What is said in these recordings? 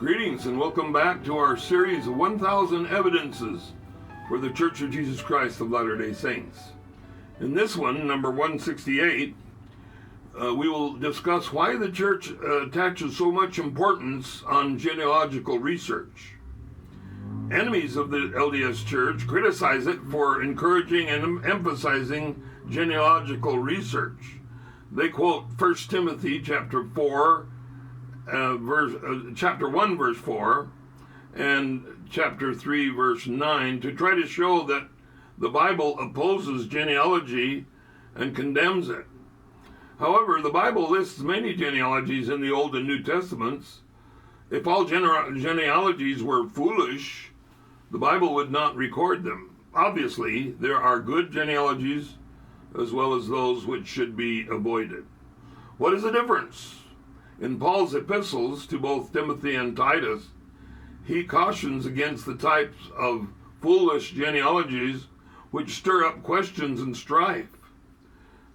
Greetings and welcome back to our series of 1,000 Evidences for the Church of Jesus Christ of Latter-day Saints. In this one, number 168, we will discuss why the Church attaches so much importance on genealogical research. Enemies of the LDS Church criticize it for encouraging and emphasizing genealogical research. They quote 1 Timothy chapter 4, chapter 1 verse 4 and chapter 3 verse 9 to try to show that the Bible opposes genealogy and condemns it. However, the Bible lists many genealogies in the Old and New Testaments. If all genealogies were foolish, the Bible would not record them. Obviously, there are good genealogies as well as those which should be avoided. What is the difference? In Paul's epistles to both Timothy and Titus, he cautions against the types of foolish genealogies which stir up questions and strife.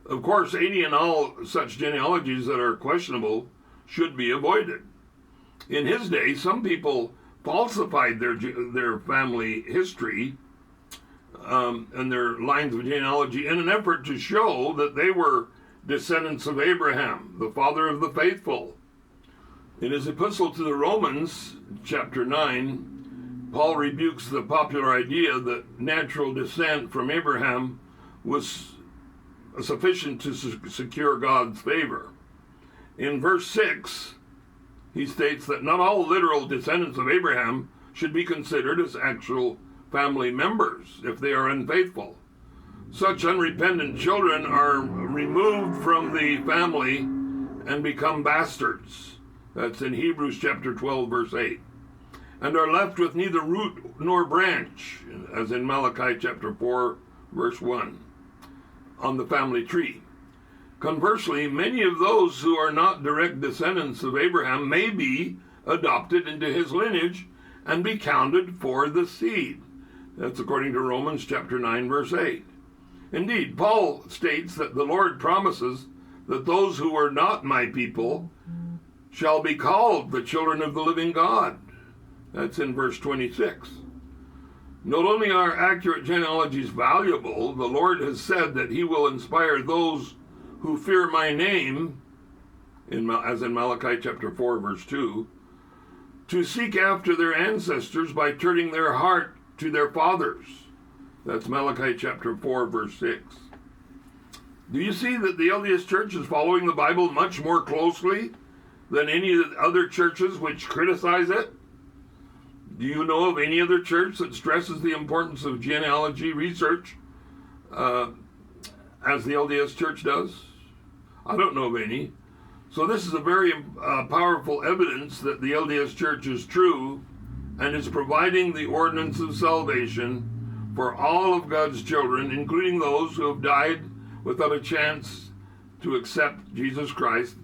Of course, any and all such genealogies that are questionable should be avoided. In his day, some people falsified their family history and their lines of genealogy in an effort to show that they were descendants of Abraham, the father of the faithful. In his epistle to the Romans, chapter 9, Paul rebukes the popular idea that natural descent from Abraham was sufficient to secure God's favor. In verse 6, he states that not all literal descendants of Abraham should be considered as actual family members if they are unfaithful. Such unrepentant children are removed from the family and become bastards. That's in Hebrews chapter 12, verse 8. And are left with neither root nor branch, as in Malachi chapter 4, verse 1, on the family tree. Conversely, many of those who are not direct descendants of Abraham may be adopted into his lineage and be counted for the seed. That's according to Romans chapter 9, verse 8. Indeed, Paul states that the Lord promises that those who are not my people shall be called the children of the living God. That's in verse 26. Not only are accurate genealogies valuable, the Lord has said that he will inspire those who fear my name, as in Malachi chapter 4, verse 2, to seek after their ancestors by turning their heart to their fathers. That's Malachi chapter 4, verse 6. Do you see that the LDS Church is following the Bible much more closely than any of the other churches which criticize it? Do you know of any other church that stresses the importance of genealogy research as the LDS Church does? I don't know of any. So this is a very powerful evidence that the LDS Church is true and is providing the ordinance of salvation for all of God's children, including those who have died without a chance to accept Jesus Christ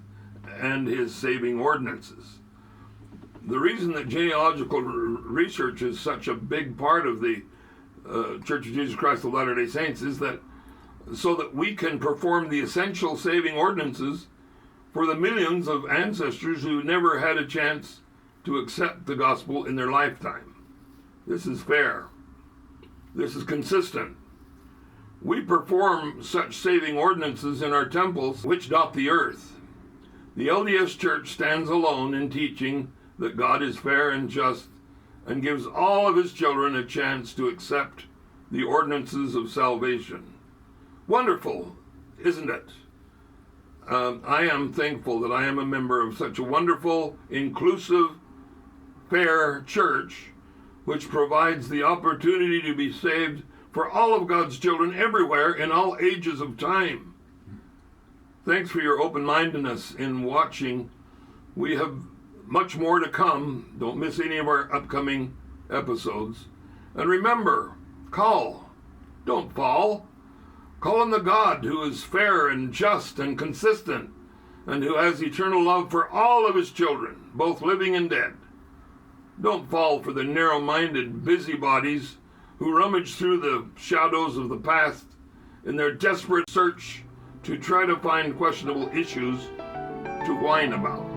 and his saving ordinances. The reason that genealogical research is such a big part of the Church of Jesus Christ of Latter-day Saints is that so that we can perform the essential saving ordinances for the millions of ancestors who never had a chance to accept the gospel in their lifetime. This is fair. This is consistent. We perform such saving ordinances in our temples which dot the earth. The LDS Church stands alone in teaching that God is fair and just and gives all of his children a chance to accept the ordinances of salvation. Wonderful, isn't it? I am thankful that I am a member of such a wonderful, inclusive, fair church which provides the opportunity to be saved for all of God's children everywhere in all ages of time. Thanks for your open-mindedness in watching. We have much more to come. Don't miss any of our upcoming episodes. And remember, call, don't fall. Call on the God who is fair and just and consistent and who has eternal love for all of his children, both living and dead. Don't fall for the narrow-minded busybodies who rummage through the shadows of the past in their desperate search to try to find questionable issues to whine about.